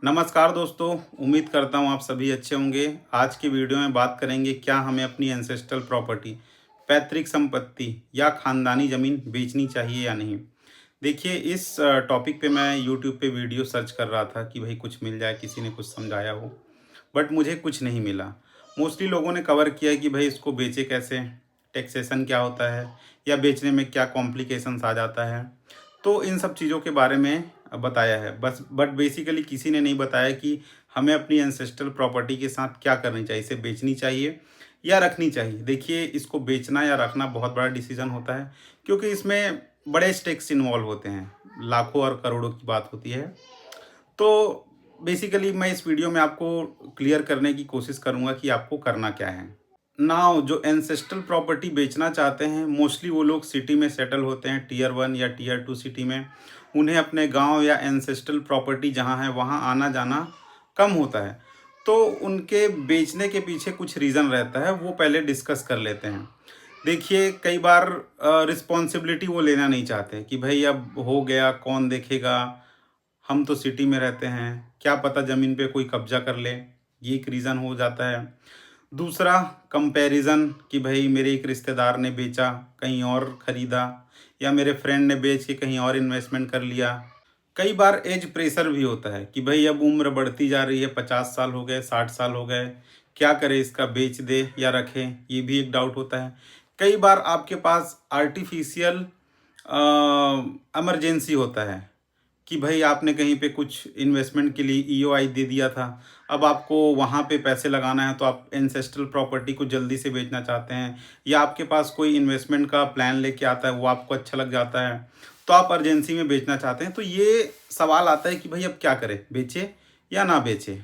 नमस्कार दोस्तों, उम्मीद करता हूँ आप सभी अच्छे होंगे। आज की वीडियो में बात करेंगे क्या हमें अपनी एंसेस्ट्रल प्रॉपर्टी, पैतृक संपत्ति या खानदानी ज़मीन बेचनी चाहिए या नहीं। देखिए इस टॉपिक पे मैं यूट्यूब पे वीडियो सर्च कर रहा था कि भाई कुछ मिल जाए, किसी ने कुछ समझाया हो, बट मुझे कुछ नहीं मिला। मोस्टली लोगों ने कवर किया है कि भाई इसको बेचे कैसे, टैक्सेशन क्या होता है या बेचने में क्या कॉम्प्लिकेशंस आ जाता है। तो इन सब चीज़ों के बारे में बताया है बस, बट बेसिकली किसी ने नहीं बताया कि हमें अपनी एंसेस्ट्रल प्रॉपर्टी के साथ क्या करनी चाहिए, इसे बेचनी चाहिए या रखनी चाहिए। देखिए इसको बेचना या रखना बहुत बड़ा डिसीजन होता है, क्योंकि इसमें बड़े स्टेक्स इन्वॉल्व होते हैं, लाखों और करोड़ों की बात होती है। तो बेसिकली मैं इस वीडियो में आपको क्लियर करने की कोशिश करूंगा कि आपको करना क्या है। नाउ जो एंसेस्ट्रल प्रॉपर्टी बेचना चाहते हैं, मोस्टली वो लोग सिटी में सेटल होते हैं, टियर 1 या टियर 2 सिटी में। उन्हें अपने गांव या एंसेस्ट्रल प्रॉपर्टी जहां है वहां आना जाना कम होता है। तो उनके बेचने के पीछे कुछ रीज़न रहता है, वो पहले डिस्कस कर लेते हैं। देखिए कई बार रिस्पॉन्सिबिलिटी वो लेना नहीं चाहते कि भाई अब हो गया, कौन देखेगा, हम तो सिटी में रहते हैं, क्या पता ज़मीन पे कोई कब्जा कर ले। ये एक रीज़न हो जाता है। दूसरा, कंपैरिजन कि भाई मेरे एक रिश्तेदार ने बेचा, कहीं और ख़रीदा, या मेरे फ्रेंड ने बेच के कहीं और इन्वेस्टमेंट कर लिया। कई बार एज प्रेशर भी होता है कि भाई अब उम्र बढ़ती जा रही है, 50 साल हो गए, 60 साल हो गए, क्या करें, इसका बेच दे या रखें, ये भी एक डाउट होता है। कई बार आपके पास आर्टिफिशियल इमरजेंसी होता है कि भाई आपने कहीं पे कुछ इन्वेस्टमेंट के लिए ईओआई दे दिया था, अब आपको वहाँ पे पैसे लगाना है, तो आप एंसेस्ट्रल प्रॉपर्टी को जल्दी से बेचना चाहते हैं, या आपके पास कोई इन्वेस्टमेंट का प्लान लेके आता है, वो आपको अच्छा लग जाता है, तो आप अर्जेंसी में बेचना चाहते हैं। तो ये सवाल आता है कि भाई अब क्या करें, बेचे या ना बेचे।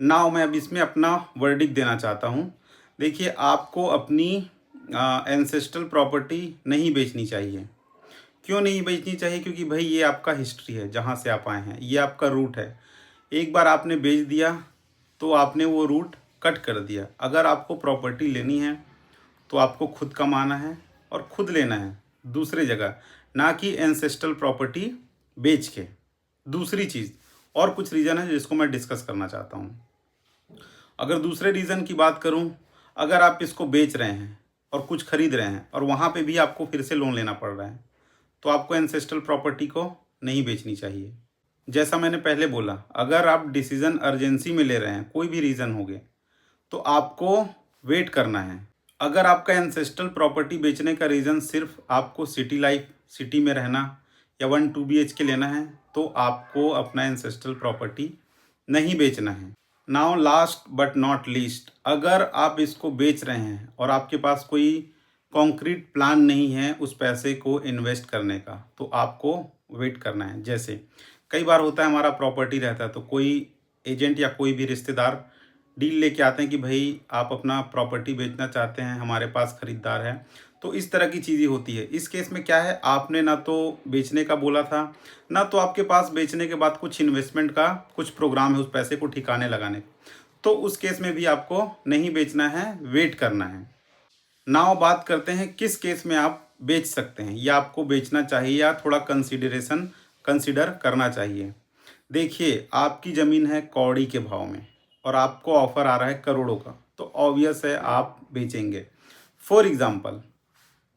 नाउ मैं अब इसमें अपना वर्डिक्ट देना चाहता हूँ। देखिए आपको अपनी एंसेस्ट्रल प्रॉपर्टी नहीं बेचनी चाहिए। क्यों नहीं बेचनी चाहिए? क्योंकि भाई ये आपका हिस्ट्री है, जहाँ से आप आए हैं, ये आपका रूट है। एक बार आपने बेच दिया तो आपने वो रूट कट कर दिया। अगर आपको प्रॉपर्टी लेनी है तो आपको खुद कमाना है और खुद लेना है दूसरी जगह, ना कि एंसेस्ट्रल प्रॉपर्टी बेच के। दूसरी चीज़, और कुछ रीज़न है जिसको मैं डिस्कस करना चाहता हूँ। अगर दूसरे रीज़न की बात करूँ, अगर आप इसको बेच रहे हैं और कुछ खरीद रहे हैं और वहाँ पे भी आपको फिर से लोन लेना पड़ रहा है, तो आपको एंसेस्ट्रल प्रॉपर्टी को नहीं बेचनी चाहिए। जैसा मैंने पहले बोला, अगर आप डिसीजन अर्जेंसी में ले रहे हैं, कोई भी रीज़न हो गए, तो आपको वेट करना है। अगर आपका एंसेस्ट्रल प्रॉपर्टी बेचने का रीज़न सिर्फ आपको सिटी लाइफ, सिटी में रहना या 1-2 BHK लेना है, तो आपको अपना एंसेस्ट्रल प्रॉपर्टी नहीं बेचना है। Now last but not least, अगर आप इसको बेच रहे हैं और आपके पास कोई कॉन्क्रीट प्लान नहीं है उस पैसे को इन्वेस्ट करने का, तो आपको वेट करना है। जैसे कई बार होता है हमारा प्रॉपर्टी रहता है, तो कोई एजेंट या कोई भी रिश्तेदार डील लेके आते हैं कि भाई आप अपना प्रॉपर्टी बेचना चाहते हैं, हमारे पास ख़रीदार है। तो इस तरह की चीज़ें होती है। इस केस में क्या है, आपने ना तो बेचने का बोला था, ना तो आपके पास बेचने के बाद कुछ इन्वेस्टमेंट का कुछ प्रोग्राम है उस पैसे को ठिकाने लगाने का। तो उस केस में भी आपको नहीं बेचना है, वेट करना है। नाउ बात करते हैं किस केस में आप बेच सकते हैं या आपको बेचना चाहिए या थोड़ा कंसिडर करना चाहिए। देखिए आपकी ज़मीन है कौड़ी के भाव में और आपको ऑफर आ रहा है करोड़ों का, तो ऑब्वियस है आप बेचेंगे। फॉर एग्ज़ाम्पल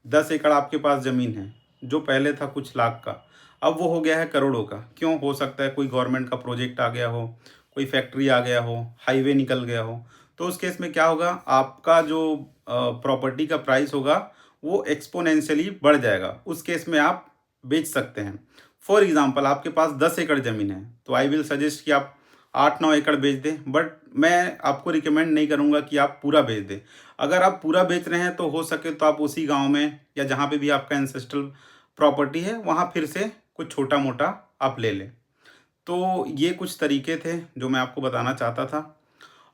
10 एकड़ आपके पास ज़मीन है, जो पहले था कुछ लाख का, अब वो हो गया है करोड़ों का। क्यों? हो सकता है कोई गवर्नमेंट का प्रोजेक्ट आ गया हो, कोई फैक्ट्री आ गया हो, हाईवे निकल गया हो। तो उस केस में क्या होगा, आपका जो प्रॉपर्टी का प्राइस होगा वो एक्सपोनेंशियली बढ़ जाएगा। उस केस में आप बेच सकते हैं। फॉर एग्ज़ाम्पल आपके पास 10 एकड़ ज़मीन है, तो आई विल सजेस्ट कि आप 8-9 एकड़ बेच दें, बट मैं आपको रिकमेंड नहीं करूँगा कि आप पूरा बेच दें। अगर आप पूरा बेच रहे हैं तो हो सके तो आप उसी गांव में या जहां पे भी आपका एंसेस्ट्रल प्रॉपर्टी है वहां फिर से कुछ छोटा मोटा आप ले लें। तो ये कुछ तरीके थे जो मैं आपको बताना चाहता था।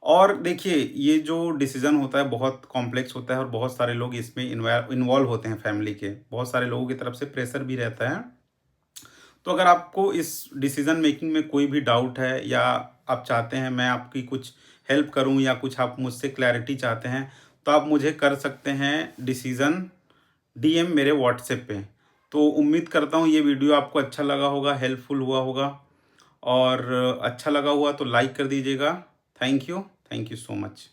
और देखिए ये जो डिसीज़न होता है बहुत कॉम्प्लेक्स होता है और बहुत सारे लोग इसमें इन्वॉल्व होते हैं, फैमिली के बहुत सारे लोगों की तरफ से प्रेशर भी रहता है। तो अगर आपको इस डिसीज़न मेकिंग में कोई भी डाउट है या आप चाहते हैं मैं आपकी कुछ हेल्प करूं या कुछ आप मुझसे क्लैरिटी चाहते हैं, तो आप मुझे कर सकते हैं डिसीज़न डीएम मेरे व्हाट्सएप पे। तो उम्मीद करता हूं ये वीडियो आपको अच्छा लगा होगा, हेल्पफुल हुआ होगा। और अच्छा लगा हुआ तो लाइक कर दीजिएगा। Thank you so much.